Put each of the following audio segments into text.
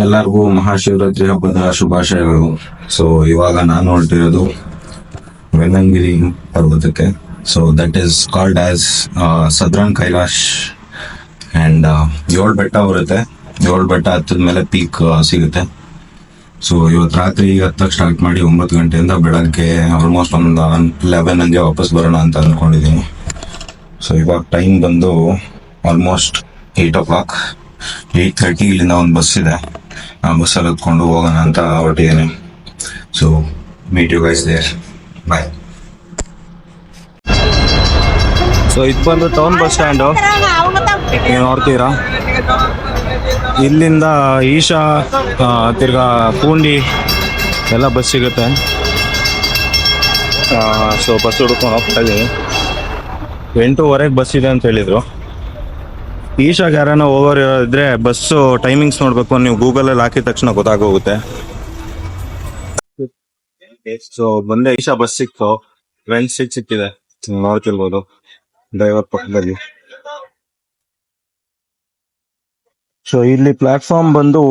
ಎಲ್ಲರಿಗೂ ಮಹಾಶಿವರಾತ್ರಿ ಹಬ್ಬದ ಶುಭಾಶಯಗಳು. ಸೊ ಇವಾಗ ನಾನು ಹೊರಟಿರೋದು ವೆಲ್ಲಂಗಿರಿ ಪರ್ವತಕ್ಕೆ. So that is called as southern Kailash. And 7 ಬೆಟ್ಟ ಬರುತ್ತೆ. 7 ಬೆಟ್ಟ ಹತ್ತಿದ ಮೇಲೆ ಪೀಕ್ ಸಿಗುತ್ತೆ. ಸೊ ಇವತ್ತು ರಾತ್ರಿ ಹತ್ತಕ್ಕೆ ಸ್ಟಾರ್ಟ್ ಮಾಡಿ 9 ಗಂಟೆಯಿಂದ ಬೆಳಗ್ಗೆ ಆಲ್ಮೋಸ್ಟ್ ಒಂದು 11 ಹಂಗೆ ವಾಪಸ್ ಬರೋಣ ಅಂತ ಅಂದ್ಕೊಂಡಿದ್ದೀನಿ. ಸೊ ಇವಾಗ ಟೈಮ್ ಬಂದು ಆಲ್ಮೋಸ್ಟ್ 8 o'clock. 8:30 ಇಲ್ಲಿಂದ ಒಂದು ಬಸ್ ಇದೆ. ಆ ಬಸ್ಸಲ್ಲಿ ಹತ್ಕೊಂಡು ಹೋಗೋಣ ಅಂತ ಹೊರಟಿದ್ದೀನಿ. So meet you guys there. Bye. So ಇದು ಬಂದು ಟೌನ್ ಬಸ್ ಸ್ಟ್ಯಾಂಡು, ನೀವು ನೋಡ್ತೀರಾ. ಇಲ್ಲಿಂದ ಈಶಾ ತಿರ್ಗಾ ಪೂಂಡಿ ಎಲ್ಲ ಬಸ್ ಸಿಗುತ್ತೆ. ಸೊ ಬಸ್ ಹುಡ್ಕೊಂಡು ಹೋಗ್ತಾ ಇದ್ದೀನಿ. 8:15 ಬಸ್ ಇದೆ ಅಂತ ಹೇಳಿದರು. ಈಶಾಗೆ ಯಾರನ್ನ ಓವರ್ ಇದ್ರೆ ಬಸ್ಸು ಟೈಮಿಂಗ್ಸ್ ನೋಡಬೇಕು, ನೀವು ಗೂಗಲಲ್ಲಿ ಹಾಕಿದ ತಕ್ಷಣ ಗೊತ್ತಾಗೋಗುತ್ತೆ. ಸೊ ಬಂದೆ, ಈಶಾ ಬಸ್ ಸಿಕ್ತು. ಫ್ರೆಂಡ್ ಸೀಟ್ ಸಿಕ್ಕಿದೆ, ನೋಡ್ತಿರ್ಬೋದು ಡ್ರೈವರ್ ಪಕ್ಕದಲ್ಲಿ. ಸೊ ಇಲ್ಲಿ ಪ್ಲಾಟ್ಫಾರ್ಮ್ ಬಂದು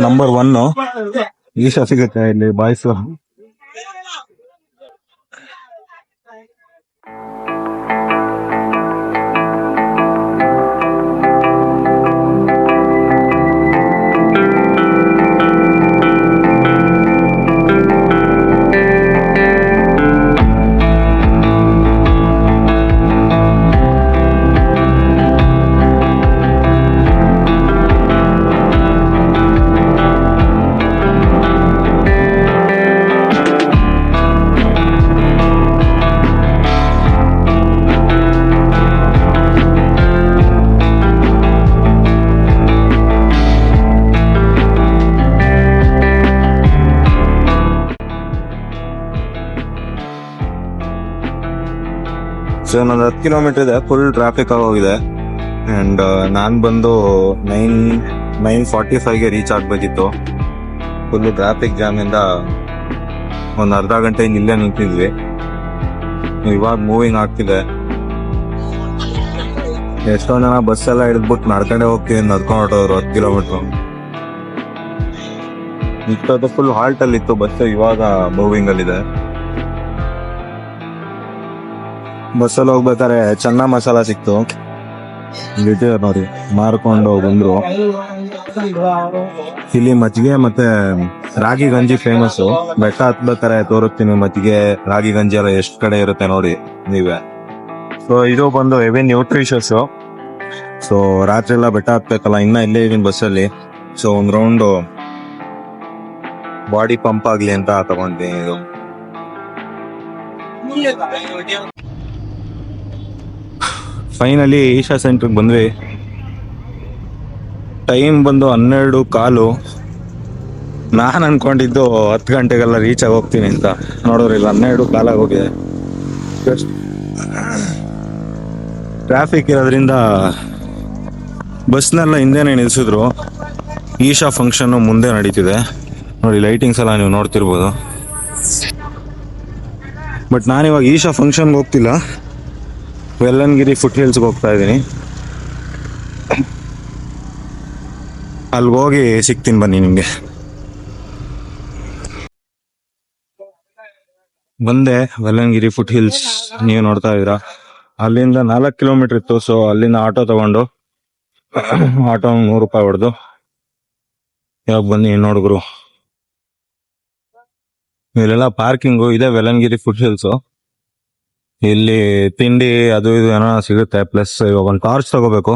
ನಂಬರ್ 1 ಈಶಾ ಸಿಗುತ್ತೆ ಇಲ್ಲಿ ಬಾಯ್ಸ್. ಸೊ ಒಂದು 10 ಕಿಲೋಮೀಟರ್ ಇದೆ, ಫುಲ್ ಟ್ರಾಫಿಕ್ ಆಗೋಗಿದೆ. ಆ್ಯಂಡ್ ನಾನು ಬಂದು 9:45ಗೆ ರೀಚ್ ಆಗಬೇಕಿತ್ತು. ಫುಲ್ಲು ಟ್ರಾಫಿಕ್ ಜಾಮಿಂದ ಒಂದು ಅರ್ಧ ಗಂಟೆ ಇಲ್ಲೇ ನಿಂತಿದ್ವಿ. ಇವಾಗ ಮೂವಿಂಗ್ ಆಗ್ತಿದೆ. ಎಷ್ಟೊಂದು ಜನ ಬಸ್ಸೆಲ್ಲ ಹಿಡಿದ್ಬಿಟ್ಟು ನಡ್ಕೊಂಡೆ ಹೋಗ್ತೀವಿ, ನಡ್ಕೊಂಡು ಹೊರಟೋರು 10 ಕಿಲೋಮೀಟ್ರು. ಇಷ್ಟೊತ್ತು ಫುಲ್ ಹಾಲ್ಟಲ್ಲಿ ಇತ್ತು ಬಸ್, ಇವಾಗ ಮೂವಿಂಗಲ್ಲಿದೆ. ಬಸ್ಸಲ್ಲಿ ಹೋಗ್ಬೇಕಾದ್ರೆ ಚೆನ್ನ ಮಸಾಲ ಸಿಕ್ತು, ನೋಡಿ ಮಾರ್ಕೊಂಡು ಬಂದ್ರು. ಇಲ್ಲಿ ಮಜ್ಜಿಗೆ ಮತ್ತೆ ರಾಗಿ ಗಂಜಿ ಫೇಮಸ್ಸು. ಬೆಟ್ಟ ಹತ್ಬೇಕಾರೆ ತೋರಿಸ್ತೀನಿ ಮಜ್ಜಿಗೆ ರಾಗಿ ಗಂಜಿ ಎಲ್ಲ ಎಷ್ಟು ಕಡೆ ಇರುತ್ತೆ ನೋಡಿ ನೀವೇ. ಸೊ ಇದು ಬಂದು ಹೆವಿ ನ್ಯೂಟ್ರಿಷಸ್. ಸೊ ರಾತ್ರಿ ಎಲ್ಲ ಬೆಟ್ಟ ಹತ್ಬೇಕಲ್ಲ, ಇನ್ನ ಇಲ್ಲೇ ಇದೀನಿ ಬಸ್ಸಲ್ಲಿ. ಸೊ ಒಂದು ರೌಂಡು ಬಾಡಿ ಪಂಪ್ ಆಗ್ಲಿ ಅಂತ ತಗೊಂಡಿದ್ದೀನಿ. ಇದು ಫೈನಲಿ ಈಶಾ ಸೆಂಟ್ರಿಗೆ ಬಂದ್ವಿ. ಟೈಮ್ ಬಂದು 12:15. ನಾನು ಅನ್ಕೊಂಡಿದ್ದು 10 ಗಂಟೆಗೆಲ್ಲ ರೀಚ್ ಆಗಿ ಹೋಗ್ತೀನಿ ಅಂತ. ನೋಡೋರು ಇಲ್ಲ, 12:15 ಹೋಗಿದೆ. ಟ್ರಾಫಿಕ್ ಇರೋದ್ರಿಂದ ಬಸ್ನೆಲ್ಲ ಹಿಂದೆನೇ ನಿಲ್ಸಿದ್ರು. ಈಶಾ ಫಂಕ್ಷನ್ನು ಮುಂದೆ ನಡೀತಿದೆ ನೋಡಿ, ಲೈಟಿಂಗ್ಸ್ ಎಲ್ಲ ನೀವು ನೋಡ್ತಿರ್ಬೋದು. ಬಟ್ ನಾನಿವಾಗ ಈಶಾ ಫಂಕ್ಷನ್ಗೆ ಹೋಗ್ತಿಲ್ಲ, ವೆಲ್ಲಂಗಿರಿ ಫುಟ್ ಹಿಲ್ಸ್ಗೆ ಹೋಗ್ತಾ ಇದ್ದೀನಿ. ಅಲ್ಲಿಗೆ ಹೋಗಿ ಸಿಗ್ತೀನಿ ಬನ್ನಿ ನಿಮಗೆ. ಬಂದೆ ವೆಲ್ಲಂಗಿರಿ ಫುಟ್ ಹಿಲ್ಸ್, ನೀವು ನೋಡ್ತಾ ಇದ್ದೀರಾ. ಅಲ್ಲಿಂದ 4 ಕಿಲೋಮೀಟರ್ ಇತ್ತು. ಸೊ ಅಲ್ಲಿಂದ ಆಟೋ ತಗೊಂಡು, ಆಟೋ 100 ರೂಪಾಯಿ ಹೊಡೆದು ಇವಾಗ ಬನ್ನಿ ನೋಡಿದ್ರು. ಇಲ್ಲೆಲ್ಲ ಪಾರ್ಕಿಂಗು ಇದೆ ವೆಲ್ಲಂಗಿರಿ ಫುಟ್ ಹಿಲ್ಸು. ಇಲ್ಲಿ ತಿಂಡಿ ಅದು ಇದು ಏನೋ ಸಿಗುತ್ತೆ. ಪ್ಲಸ್ ಇವಾಗ ಒಂದು ಟಾರ್ಚ್ ತಗೋಬೇಕು.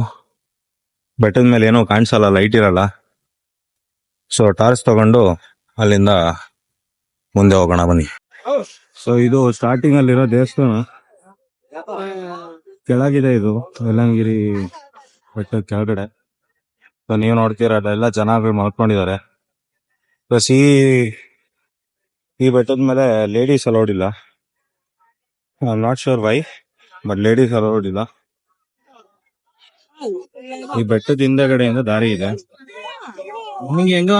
ಬೆಟ್ಟದ ಮೇಲೆ ಏನೋ ಕಾಣಿಸಲ್ಲ, ಲೈಟ್ ಇರಲ್ಲ. ಸೊ ಟಾರ್ಚ್ ತಗೊಂಡು ಅಲ್ಲಿಂದ ಮುಂದೆ ಹೋಗೋಣ ಬನ್ನಿ. ಸೊ ಇದು ಸ್ಟಾರ್ಟಿಂಗ್ ಅಲ್ಲಿರೋ ದೇವಸ್ಥಾನ, ಕೆಳಗಿದೆ ಇದು ವೆಲ್ಲಂಗಿರಿ ಬೆಟ್ಟದ ಕೆಳಗಡೆ. ಸೊ ನೀವು ನೋಡ್ತೀರ ಅದೆಲ್ಲ ಜನಗಳು ಮಲ್ಕೊಂಡಿದ್ದಾರೆ. ಪ್ಲಸ್ ಈ ಬೆಟ್ಟದ ಮೇಲೆ ಲೇಡೀಸ್ ಅಲೌಡ್ ಇಲ್ಲ. Not sure why, but ladies allowed ಇಲ್ಲ. ಈ ಬೆಟ್ಟದ ಹಿಂದೆಗಡೆಯಿಂದ ದಾರಿ ಇದೆ. ನಿಮ್ಗೆ ಹೆಂಗ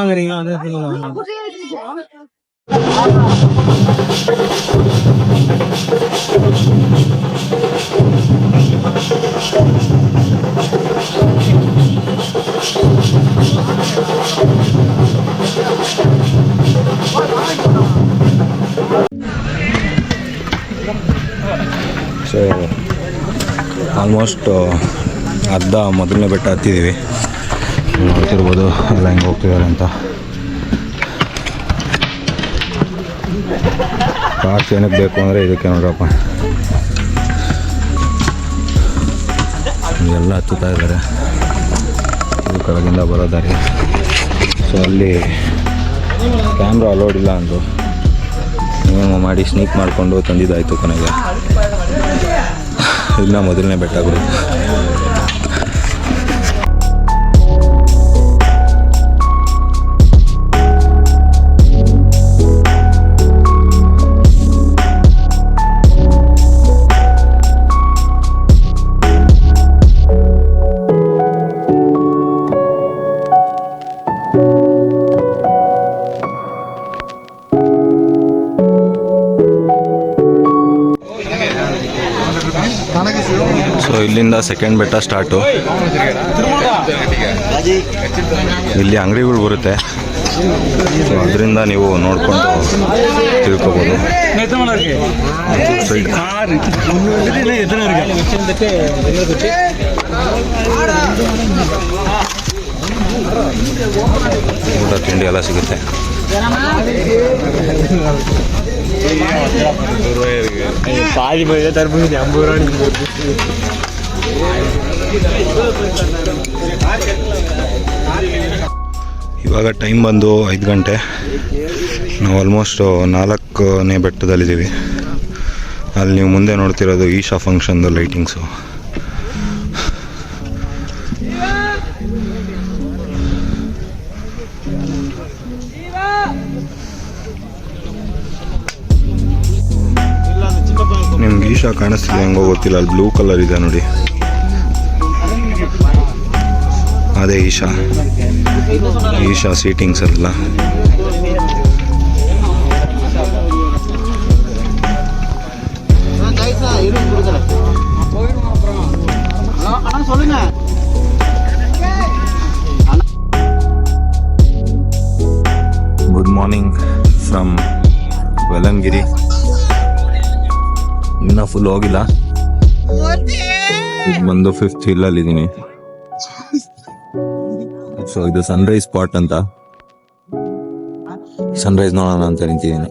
ಆಲ್ಮೋಸ್ಟ್ ಅರ್ಧ ಮೊದಲನೇ ಬೆಟ್ಟ ಹತ್ತಿದ್ದೀವಿ. ನೋಡ್ತಿರ್ಬೋದು ಎಲ್ಲ ಹೆಂಗೆ ಹೋಗ್ತಿದ್ದಾರೆ ಅಂತ. ಕಾಸ್ಟ್ ಏನಕ್ಕೆ ಬೇಕು ಅಂದರೆ ಇದಕ್ಕೆ ನೋಡ್ರಪ್ಪ, ಎಲ್ಲ ಹತ್ತುತ್ತಾ ಇದ್ದಾರೆ. ಇದು ಕೆಳಗಿಂದ ಬರೋ ದಾರಿ. ಸೊ ಅಲ್ಲಿ ಕ್ಯಾಮ್ರಾ ಅಲೋಡ್ ಇಲ್ಲ ಅಂದರು. ಏನೋ ಮಾಡಿ ಸ್ನೀಕ್ ಮಾಡಿಕೊಂಡು ತಂದಿದ್ದಾಯಿತು. ಕೊನೆಗೆ ಇಲ್ಲ ಮೊದಲನೇ ಬೆಟ್ಟಗಳು. ಸೊ ಇಲ್ಲಿಂದ ಸೆಕೆಂಡ್ ಬೆಟ್ಟ ಸ್ಟಾರ್ಟು. ಇಲ್ಲಿ ಅಂಗಡಿಗಳು ಬರುತ್ತೆ. ಸೊ ಅದರಿಂದ ನೀವು ನೋಡಿಕೊಂಡು ತಿಳ್ಕೊಬೋದು. ಊಟ ತಿಂಡಿ ಎಲ್ಲ ಸಿಗುತ್ತೆ. ಇವಾಗ ಟೈಮ್ ಬಂದು 5 ಗಂಟೆ. ನಾವು ಆಲ್ಮೋಸ್ಟ್ 4ನೇ ಬೆಟ್ಟದಲ್ಲಿದ್ದೀವಿ. ಅಲ್ಲಿ ನೀವು ಮುಂದೆ ನೋಡ್ತಿರೋದು ಈಶಾ ಫಂಕ್ಷನ್ದು ಲೈಟಿಂಗ್ಸು. ನಿಮ್ಗೆ ಈಶಾ ಕಾಣಿಸ್ತಿದೆ ಹೆಂಗೋ ಗೊತ್ತಿಲ್ಲ, ಅಲ್ಲಿ ಬ್ಲೂ ಕಲರ್ ಇದೆ ನೋಡಿ, ಅದೇ ಈಶಾ ಸೀಟಿಂಗ್ಸ್ ಅಲ್ಲ. Good morning from Velliangiri. ಇನ್ನೂ ಫುಲ್ ಹೋಗಿಲ್ಲ. ಈಗ ಬಂದು 5th ಹಿಲ್ಲಲ್ಲಿದ್ದೀನಿ. ಸೊ ಇದು ಸನ್ರೈಸ್ ಸ್ಪಾಟ್ ಅಂತ. ಸನ್ರೈಸ್ ನೋಡೋಣ ಅಂತ ನಿಂತಿದ್ದೀನಿ.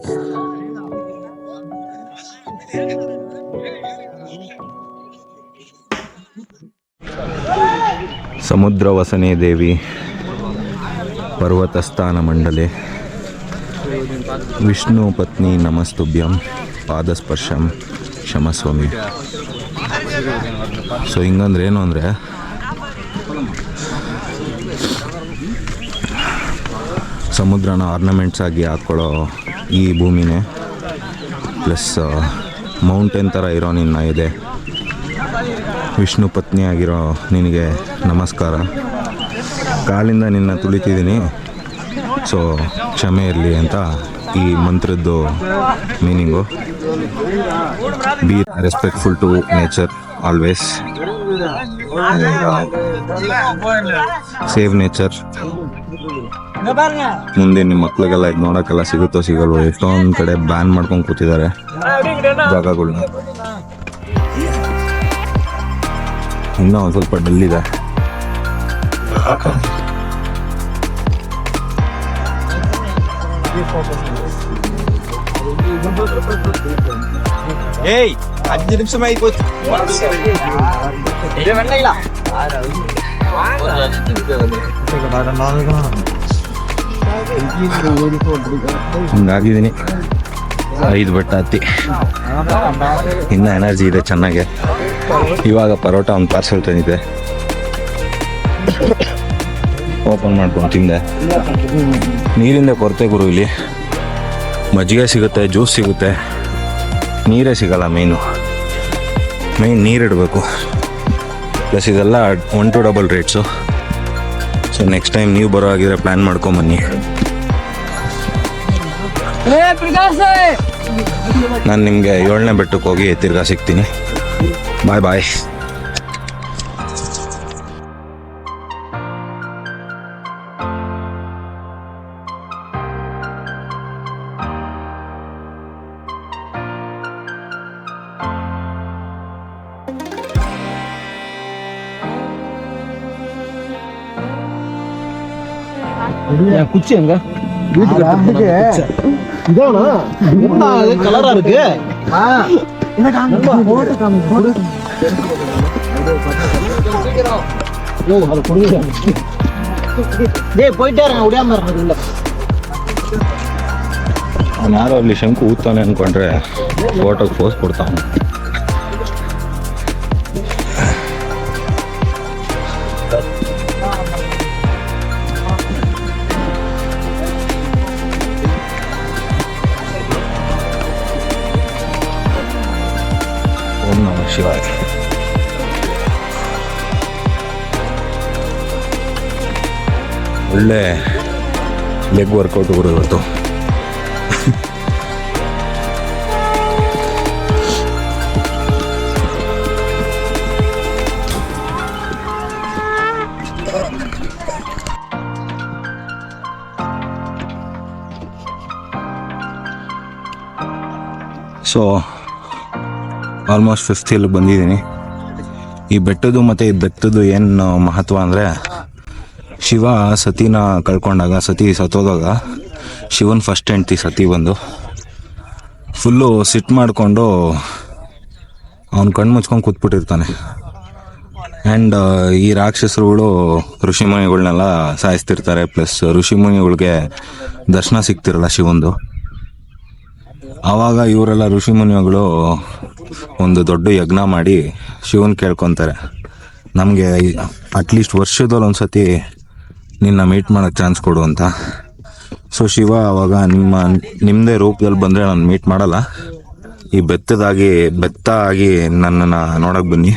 ಸಮುದ್ರ ವಸನೆ ದೇವಿ ಪರ್ವತಸ್ಥಾನ ಮಂಡಲೆ ವಿಷ್ಣು ಪತ್ನಿ ನಮಸ್ತುಭ್ಯಂ ಪಾದಸ್ಪರ್ಶಂ ಕ್ಷಮಸ್ವಾಮಿ. ಸೊ ಹಿಂಗಂದ್ರೆ ಏನು ಅಂದರೆ, ಸಮುದ್ರನ ಆರ್ನಮೆಂಟ್ಸ್ ಆಗಿ ಹಾಕ್ಕೊಳ್ಳೋ ಈ ಭೂಮಿನೇ, ಪ್ಲಸ್ ಮೌಂಟೇನ್ ಥರ ಇರೋ ನಿನ್ನ ಇದೆ. ವಿಷ್ಣು ಪತ್ನಿ ಆಗಿರೋ ನಿನಗೆ ನಮಸ್ಕಾರ. ಕಾಲಿಂದ ನಿನ್ನ ತುಳಿತಿದ್ದೀನಿ, ಸೊ ಕ್ಷಮೆ ಇರಲಿ ಅಂತ ಈ ಮಂತ್ರದ್ದು meaning. Be respectful to nature always, save nature. ಮುಂದೆ ನಿಮ್ಮ ಮಕ್ಳಿಗೆಲ್ಲ ಇದು ನೋಡೋಕ್ಕೆಲ್ಲ ಸಿಗುತ್ತೋ ಸಿಗಲ್ವೋ, ಎಷ್ಟೊಂದು ಕಡೆ ಬ್ಯಾನ್ ಮಾಡ್ಕೊಂಡು ಕೂತಿದ್ದಾರೆ ಜಾಗಗಳನ್ನ. ಇನ್ನೂ ಒಂದು ಸ್ವಲ್ಪ ಡಲ್ ಇದೆ. ಏಯ್ 5 ನಿಮಿಷ ಆಯ್ತು. ಹಂಗಾಗಿದ್ದೀನಿ 5 ಬೆಟ್ಟ ಹತ್ತಿ. ಇನ್ನೂ ಎನರ್ಜಿ ಇದೆ ಚೆನ್ನಾಗೆ. ಇವಾಗ ಪರೋಟ ಒಂದು ಪಾರ್ಸೆಲ್ ತಂದಿದ್ದೆ, ಓಪನ್ ಮಾಡ್ಕೊಂಡು ತಿಂದೆ. ನೀರಿಂದ ಕೊರತೆ ಗುರು ಇಲ್ಲಿ. ಮಜ್ಜಿಗೆ ಸಿಗುತ್ತೆ, ಜ್ಯೂಸ್ ಸಿಗುತ್ತೆ, ನೀರೇ ಸಿಗಲ್ಲ. ಮೇನ್ ನೀರಿಡಬೇಕು. ಪ್ಲಸ್ ಇದೆಲ್ಲ 1 to double rates. So next time ನೀವು ಬರೋ ಆಗಿದ್ರೆ ಪ್ಲ್ಯಾನ್ ಮಾಡ್ಕೊಂಬನ್ನಿ. ನಾನು ನಿಮಗೆ 7ನೇ ಬೆಟ್ಟಕ್ಕೆ ಹೋಗಿ ತಿರ್ಗಾ ಸಿಗ್ತೀನಿ. ಬಾಯ್ ಬಾಯ್. குச்சி எங்க கலரா இருக்கு போயிட்டே இருங்க உடையாம இருந்தது ಅವ್ನು ಯಾರೋ ಅಲ್ಲಿ ಶಂಕು ಊದ್ತಾನೆ ಅಂದ್ಕೊಂಡ್ರೆ ಫೋಟೋಗೆ ಪೋಸ್ ಕೊಡ್ತಾವನು. ಓಂ ನಮಃ ಶಿವಾಯ. ಒಳ್ಳೆ ಲೆಗ್ ವರ್ಕೌಟ್ ಗುರು ಇವತ್ತು. ಸೊ ಆಲ್ಮೋಸ್ಟ್ 5th ಹಿಲ್ಗೆ ಬಂದಿದ್ದೀನಿ. ಈ ಬೆಟ್ಟದ್ದು ಮತ್ತು ಈ ಬೆಟ್ಟದ್ದು ಏನು ಮಹತ್ವ ಅಂದರೆ, ಶಿವ ಸತಿನ ಕಳ್ಕೊಂಡಾಗ, ಸತಿ ಸತ್ತೋದಾಗ ಶಿವನ್ ಫಸ್ಟ್ ಹೆಂಡ್ತಿ ಸತಿ ಬಂದು ಫುಲ್ಲು ಸಿಟ್ಟು ಮಾಡಿಕೊಂಡು ಅವ್ನು ಕಣ್ಣು ಮುಚ್ಕೊಂಡು ಕೂತ್ಬಿಟ್ಟಿರ್ತಾನೆ. ಆ್ಯಂಡ್ ಈ ರಾಕ್ಷಸರುಗಳು ಋಷಿಮುನಿಗಳನ್ನೆಲ್ಲ ಸಾಯಿಸ್ತಿರ್ತಾರೆ. ಪ್ಲಸ್ ಋಷಿಮುನಿಗಳಿಗೆ ದರ್ಶನ ಸಿಗ್ತಿರಲ್ಲ ಶಿವಂದು. ಆವಾಗ ಇವರೆಲ್ಲ ಋಷಿಮುನಿಗಳು ಒಂದು ದೊಡ್ಡ ಯಜ್ಞ ಮಾಡಿ ಶಿವನ್ ಕೇಳ್ಕೊತಾರೆ, ನಮಗೆ ಅಟ್ಲೀಸ್ಟ್ ವರ್ಷದಲ್ಲಿ ಒಂದು ಸತಿ ನಿನ್ನ ಮೀಟ್ ಮಾಡೋಕ್ಕೆ ಚಾನ್ಸ್ ಕೊಡು ಅಂತ. ಸೊ ಶಿವ ಆವಾಗ ನಿಮ್ಮದೇ ರೂಪದಲ್ಲಿ ಬಂದರೆ ನಾನು ಮೀಟ್ ಮಾಡಲ್ಲ, ಈ ಬೆತ್ತ ಆಗಿ ನನ್ನನ್ನು ನೋಡೋಕೆ ಬನ್ನಿ,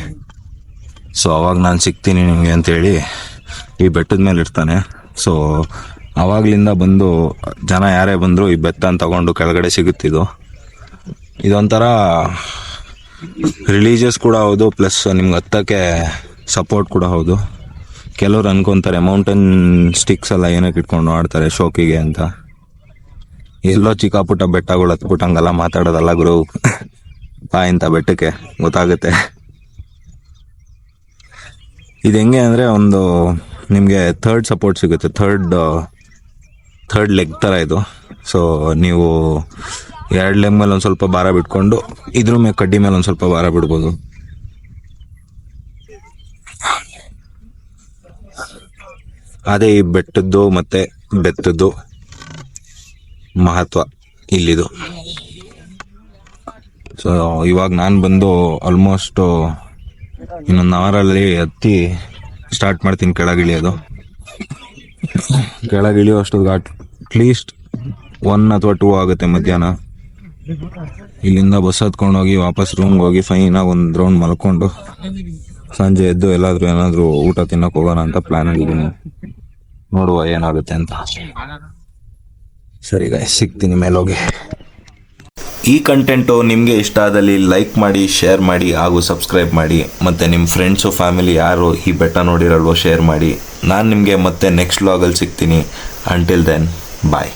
ಸೊ ಅವಾಗ ನಾನು ಸಿಗ್ತೀನಿ ನಿಮಗೆ ಅಂತೇಳಿ ಈ ಬೆಟ್ಟದ ಮೇಲೆ ಇರ್ತಾನೆ. ಸೊ ಆವಾಗಲಿಂದ ಬಂದು ಜನ ಯಾರೇ ಬಂದರೂ ಈ ಬೆತ್ತನ ತಗೊಂಡು ಕೆಳಗಡೆ ಸಿಗುತ್ತಿದ್ದು. ಇದೊಂಥರ ರಿಲೀಜಿಯಸ್ ಕೂಡ ಹೌದು, ಪ್ಲಸ್ ನಿಮ್ಗೆ ಹತ್ತಕ್ಕೆ ಸಪೋರ್ಟ್ ಕೂಡ ಹೌದು. ಕೆಲವ್ರು ಅನ್ಕೊತಾರೆ ಮೌಂಟೇನ್ ಸ್ಟಿಕ್ಸ್ ಎಲ್ಲ ಏನಕ್ಕೆ ಇಟ್ಕೊಂಡು ಆಡ್ತಾರೆ ಶೋಕಿಗೆ ಅಂತ. ಎಲ್ಲೋ ಚಿಕ್ಕ ಪುಟ್ಟ ಬೆಟ್ಟಗಳು ಹತ್ಬಿಟ್ಟು ಹಂಗೆಲ್ಲ ಮಾತಾಡೋದಲ್ಲ ಗುರು. ಇಂಥ ಬೆಟ್ಟಕ್ಕೆ ಗೊತ್ತಾಗುತ್ತೆ. ಇದು ಹೆಂಗೆ ಅಂದರೆ, ಒಂದು ನಿಮಗೆ ಥರ್ಡ್ ಸಪೋರ್ಟ್ ಸಿಗುತ್ತೆ, ಥರ್ಡ್ ಲೆಗ್ ಥರ ಇದು. ಸೊ ನೀವು 2 ಲೆಗ್ ಮೇಲೆ ಒಂದು ಸ್ವಲ್ಪ ಭಾರ ಬಿಟ್ಕೊಂಡು ಇದ್ರ ಮೇಲೆ ಕಡ್ಡಿ ಮೇಲೆ ಒಂದು ಸ್ವಲ್ಪ ಭಾರ ಬಿಡ್ಬೋದು. ಅದೇ ಈ ಬೆಟ್ಟದ್ದು ಮತ್ತು ಬೆತ್ತದ್ದು ಮಹತ್ವ ಇಲ್ಲಿದು. ಸೊ ಇವಾಗ ನಾನು ಬಂದು ಆಲ್ಮೋಸ್ಟ್ ಇನ್ನೊಂದು ಅವರಲ್ಲಿ ಹತ್ತಿ ಸ್ಟಾರ್ಟ್ ಮಾಡ್ತೀನಿ ಕೆಳಗಿಳಿಯೋದು. ಕೆಳಗಿಳಿಯೋ ಅಷ್ಟು ಅಟ್ಲೀಸ್ಟ್ 1 ಅಥವಾ 2 ಆಗುತ್ತೆ ಮಧ್ಯಾಹ್ನ. ಇಲ್ಲಿಂದ ಬಸ್ ಹತ್ಕೊಂಡೋಗಿ ವಾಪಸ್ ರೂಮ್ಗೆ ಹೋಗಿ ಫೈನಾಗಿ ಒಂದು ರೌಂಡ್ ಮಲ್ಕೊಂಡು ಸಂಜೆ ಎದ್ದು ಏನಾದರೂ ಊಟ ತಿನ್ನೋಕೆ ಹೋಗೋಣ ಅಂತ ಪ್ಲ್ಯಾನ್ ಆಗಿದ್ದೀನಿ. ನೋಡುವ ಏನಾಗುತ್ತೆ ಅಂತ. ಸರಿ ಗಾಯ್ಸ್, ಸಿಗ್ತೀನಿ ಮೇಲೋಗಿ. ಈ ಕಂಟೆಂಟು ನಿಮಗೆ ಇಷ್ಟ ಆದಲ್ಲಿ ಲೈಕ್ ಮಾಡಿ, ಶೇರ್ ಮಾಡಿ ಹಾಗೂ ಸಬ್ಸ್ಕ್ರೈಬ್ ಮಾಡಿ. ಮತ್ತು ನಿಮ್ಮ ಫ್ರೆಂಡ್ಸು ಫ್ಯಾಮಿಲಿ ಯಾರು ಈ ಬೆಟ್ಟ ನೋಡಿರಲ್ವೋ ಶೇರ್ ಮಾಡಿ. ನಾನು ನಿಮಗೆ ಮತ್ತೆ ನೆಕ್ಸ್ಟ್ ವ್ಲಾಗಲ್ಲಿ ಸಿಗ್ತೀನಿ. ಅಂಟಿಲ್ ದೆನ್ ಬಾಯ್.